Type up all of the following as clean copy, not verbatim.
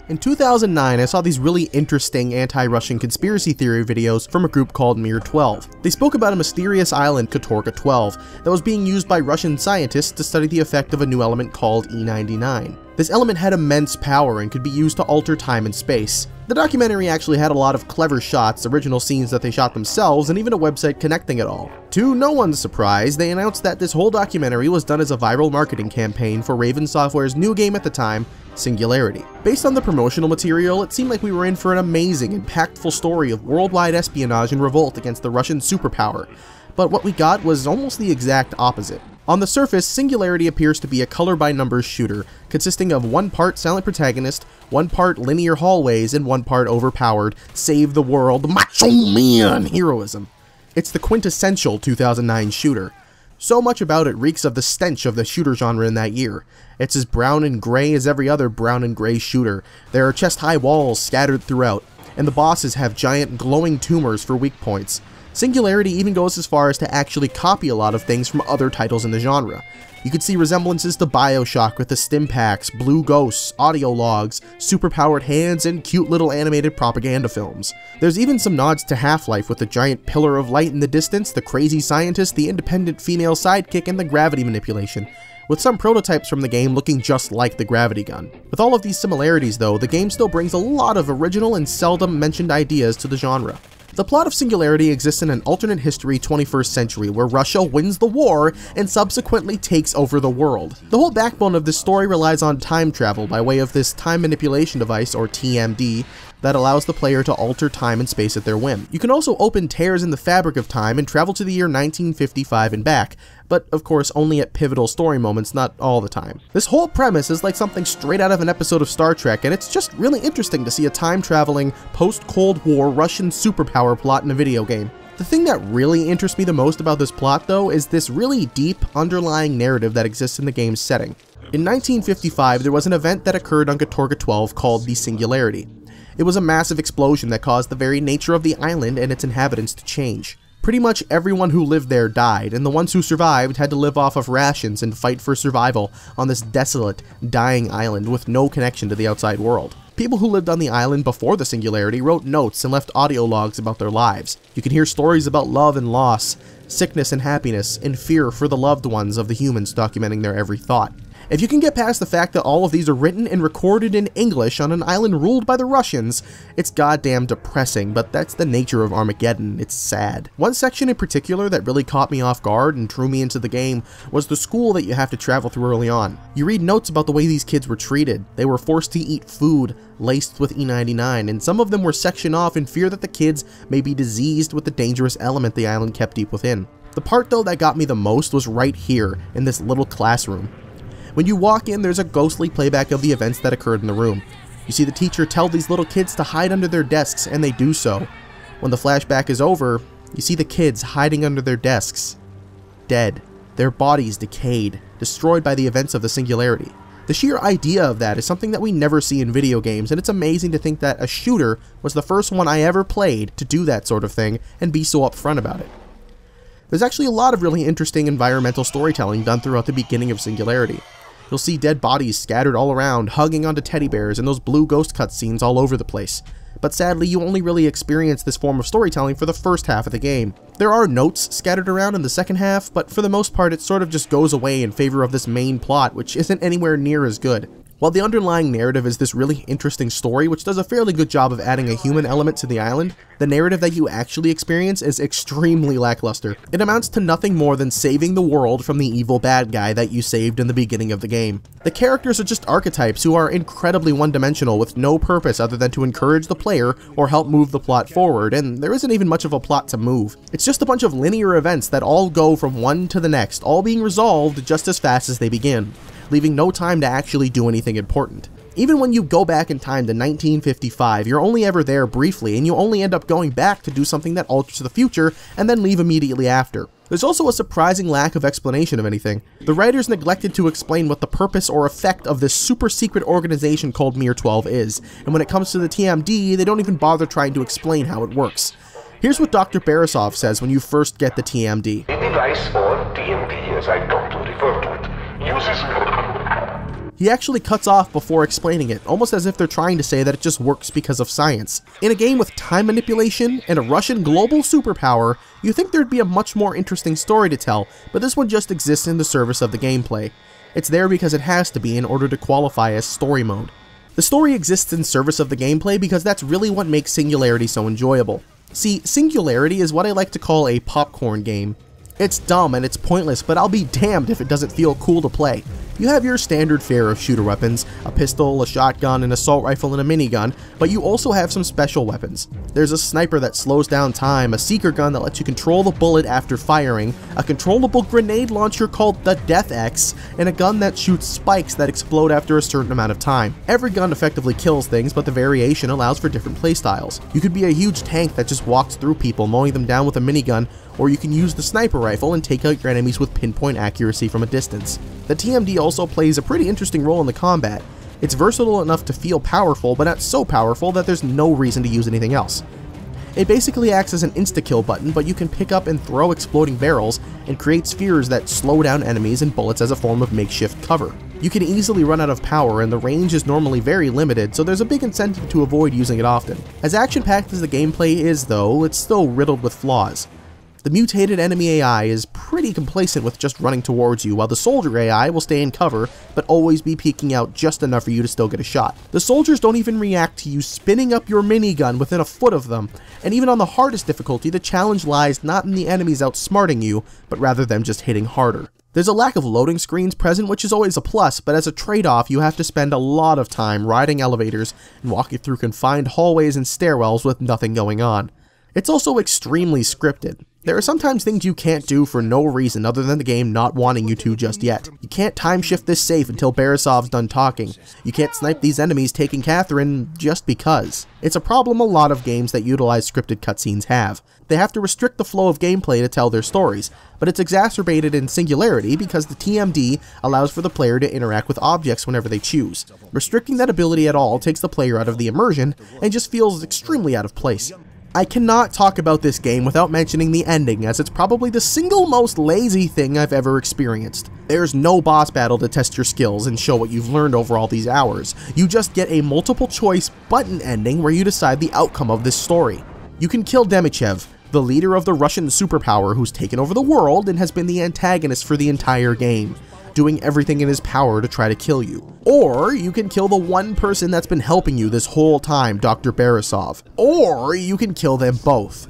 In 2009, I saw these really interesting anti-Russian conspiracy theory videos from a group called Mir 12. They spoke about a mysterious island, Katorga 12, that was being used by Russian scientists to study the effect of a new element called E99. This element had immense power and could be used to alter time and space. The documentary actually had a lot of clever shots, original scenes that they shot themselves, and even a website connecting it all. To no one's surprise, they announced that this whole documentary was done as a viral marketing campaign for Raven Software's new game at the time, Singularity. Based on the promotional material, it seemed like we were in for an amazing, impactful story of worldwide espionage and revolt against the Russian superpower. But what we got was almost the exact opposite. On the surface, Singularity appears to be a color-by-numbers shooter, consisting of 1 part silent protagonist, 1 part linear hallways, and 1 part overpowered, save-the-world, macho man heroism. It's the quintessential 2009 shooter. So much about it reeks of the stench of the shooter genre in that year. It's as brown and gray as every other brown and gray shooter. There are chest-high walls scattered throughout, and the bosses have giant glowing tumors for weak points. Singularity even goes as far as to actually copy a lot of things from other titles in the genre. You could see resemblances to BioShock with the stim packs, blue ghosts, audio logs, superpowered hands, and cute little animated propaganda films. There's even some nods to Half-Life with the giant pillar of light in the distance, the crazy scientist, the independent female sidekick, and the gravity manipulation, with some prototypes from the game looking just like the gravity gun. With all of these similarities though, the game still brings a lot of original and seldom mentioned ideas to the genre. The plot of Singularity exists in an alternate history 21st century where Russia wins the war and subsequently takes over the world. The whole backbone of this story relies on time travel by way of this time manipulation device, or TMD, that allows the player to alter time and space at their whim. You can also open tears in the fabric of time and travel to the year 1955 and back, but of course only at pivotal story moments, not all the time. This whole premise is like something straight out of an episode of Star Trek, and it's just really interesting to see a time-traveling, post-Cold War Russian superpower plot in a video game. The thing that really interests me the most about this plot though is this really deep, underlying narrative that exists in the game's setting. In 1955, there was an event that occurred on Katorga 12 called the Singularity. It was a massive explosion that caused the very nature of the island and its inhabitants to change. Pretty much everyone who lived there died, and the ones who survived had to live off of rations and fight for survival on this desolate, dying island with no connection to the outside world. People who lived on the island before the Singularity wrote notes and left audio logs about their lives. You can hear stories about love and loss, sickness and happiness, and fear for the loved ones of the humans documenting their every thought. If you can get past the fact that all of these are written and recorded in English on an island ruled by the Russians, it's goddamn depressing, but that's the nature of Armageddon. It's sad. One section in particular that really caught me off guard and drew me into the game was the school that you have to travel through early on. You read notes about the way these kids were treated. They were forced to eat food laced with E99, and some of them were sectioned off in fear that the kids may be diseased with the dangerous element the island kept deep within. The part though that got me the most was right here in this little classroom. When you walk in, there's a ghostly playback of the events that occurred in the room. You see the teacher tell these little kids to hide under their desks, and they do so. When the flashback is over, you see the kids hiding under their desks, dead, their bodies decayed, destroyed by the events of the Singularity. The sheer idea of that is something that we never see in video games, and it's amazing to think that a shooter was the first one I ever played to do that sort of thing and be so upfront about it. There's actually a lot of really interesting environmental storytelling done throughout the beginning of Singularity. You'll see dead bodies scattered all around, hugging onto teddy bears, and those blue ghost cutscenes all over the place. But sadly, you only really experience this form of storytelling for the first half of the game. There are notes scattered around in the second half, but for the most part it sort of just goes away in favor of this main plot, which isn't anywhere near as good. While the underlying narrative is this really interesting story which does a fairly good job of adding a human element to the island, the narrative that you actually experience is extremely lackluster. It amounts to nothing more than saving the world from the evil bad guy that you saved in the beginning of the game. The characters are just archetypes who are incredibly one-dimensional with no purpose other than to encourage the player or help move the plot forward, and there isn't even much of a plot to move. It's just a bunch of linear events that all go from one to the next, all being resolved just as fast as they begin, leaving no time to actually do anything important. Even when you go back in time to 1955, you're only ever there briefly, and you only end up going back to do something that alters the future, and then leave immediately after. There's also a surprising lack of explanation of anything. The writers neglected to explain what the purpose or effect of this super secret organization called Mir 12 is, and when it comes to the TMD, they don't even bother trying to explain how it works. Here's what Dr. Barisov says when you first get the TMD. The device, or TMD as I've come to refer to it, uses... He actually cuts off before explaining it, almost as if they're trying to say that it just works because of science. In a game with time manipulation and a Russian global superpower, you think there'd be a much more interesting story to tell, but this one just exists in the service of the gameplay. It's there because it has to be in order to qualify as story mode. The story exists in service of the gameplay because that's really what makes Singularity so enjoyable. See, Singularity is what I like to call a popcorn game. It's dumb and it's pointless, but I'll be damned if it doesn't feel cool to play. You have your standard fare of shooter weapons, a pistol, a shotgun, an assault rifle, and a minigun, but you also have some special weapons. There's a sniper that slows down time, a seeker gun that lets you control the bullet after firing, a controllable grenade launcher called the Death X, and a gun that shoots spikes that explode after a certain amount of time. Every gun effectively kills things, but the variation allows for different playstyles. You could be a huge tank that just walks through people, mowing them down with a minigun, or you can use the sniper rifle and take out your enemies with pinpoint accuracy from a distance. The TMD also plays a pretty interesting role in the combat. It's versatile enough to feel powerful, but not so powerful that there's no reason to use anything else. It basically acts as an insta-kill button, but you can pick up and throw exploding barrels, and create spheres that slow down enemies and bullets as a form of makeshift cover. You can easily run out of power, and the range is normally very limited, so there's a big incentive to avoid using it often. As action-packed as the gameplay is though, it's still riddled with flaws. The mutated enemy AI is pretty complacent with just running towards you, while the soldier AI will stay in cover, but always be peeking out just enough for you to still get a shot. The soldiers don't even react to you spinning up your minigun within a foot of them, and even on the hardest difficulty, the challenge lies not in the enemies outsmarting you, but rather them just hitting harder. There's a lack of loading screens present, which is always a plus, but as a trade-off, you have to spend a lot of time riding elevators and walking through confined hallways and stairwells with nothing going on. It's also extremely scripted. There are sometimes things you can't do for no reason other than the game not wanting you to just yet. You can't time shift this safe until Borisov's done talking. You can't snipe these enemies taking Catherine just because. It's a problem a lot of games that utilize scripted cutscenes have. They have to restrict the flow of gameplay to tell their stories, but it's exacerbated in Singularity because the TMD allows for the player to interact with objects whenever they choose. Restricting that ability at all takes the player out of the immersion and just feels extremely out of place. I cannot talk about this game without mentioning the ending, as it's probably the single most lazy thing I've ever experienced. There's no boss battle to test your skills and show what you've learned over all these hours. You just get a multiple choice button ending where you decide the outcome of this story. You can kill Demichev, the leader of the Russian superpower who's taken over the world and has been the antagonist for the entire game, doing everything in his power to try to kill you. Or you can kill the one person that's been helping you this whole time, Dr. Borisov. Or you can kill them both.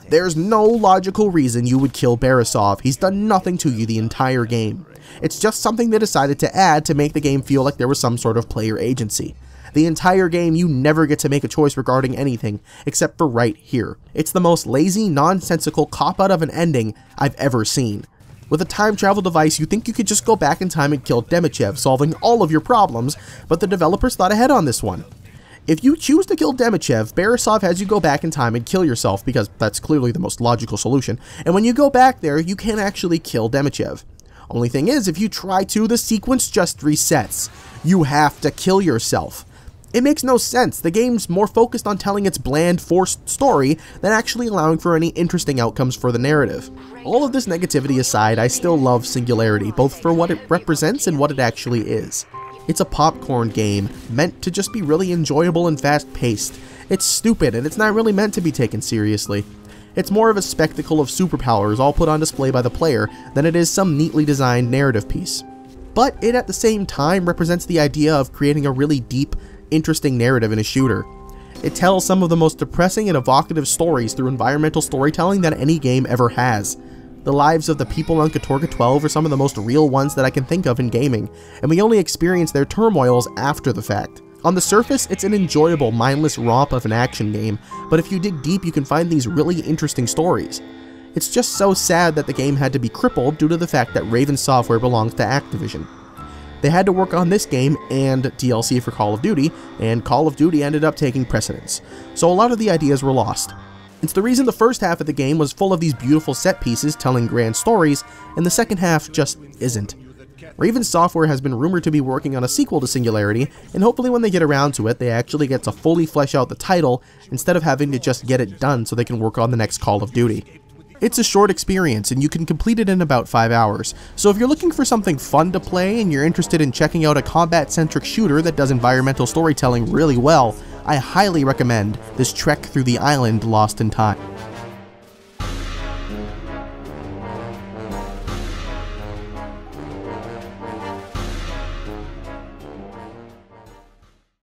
There's no logical reason you would kill Borisov. He's done nothing to you the entire game. It's just something they decided to add to make the game feel like there was some sort of player agency. The entire game, you never get to make a choice regarding anything, except for right here. It's the most lazy, nonsensical cop-out of an ending I've ever seen. With a time travel device, you think you could just go back in time and kill Demichev, solving all of your problems, but the developers thought ahead on this one. If you choose to kill Demichev, Borisov has you go back in time and kill yourself, because that's clearly the most logical solution, and when you go back there, you can actually kill Demichev. Only thing is, if you try to, the sequence just resets. You have to kill yourself. It makes no sense. The game's more focused on telling its bland, forced story than actually allowing for any interesting outcomes for the narrative. All of this negativity aside, I still love Singularity, both for what it represents and what it actually is. It's a popcorn game, meant to just be really enjoyable and fast-paced. It's stupid, and it's not really meant to be taken seriously. It's more of a spectacle of superpowers all put on display by the player than it is some neatly designed narrative piece. But it at the same time represents the idea of creating a really deep, interesting narrative in a shooter. It tells some of the most depressing and evocative stories through environmental storytelling that any game ever has. The lives of the people on Chadunda 12 are some of the most real ones that I can think of in gaming, and we only experience their turmoils after the fact. On the surface, it's an enjoyable, mindless romp of an action game, but if you dig deep, you can find these really interesting stories. It's just so sad that the game had to be crippled due to the fact that Raven Software belongs to Activision. They had to work on this game and DLC for Call of Duty, and Call of Duty ended up taking precedence, so a lot of the ideas were lost. It's the reason the first half of the game was full of these beautiful set pieces telling grand stories, and the second half just isn't. Raven Software has been rumored to be working on a sequel to Singularity, and hopefully when they get around to it, they actually get to fully flesh out the title instead of having to just get it done so they can work on the next Call of Duty. It's a short experience and you can complete it in about 5 hours, so if you're looking for something fun to play and you're interested in checking out a combat-centric shooter that does environmental storytelling really well, I highly recommend this trek through the island Lost in Time.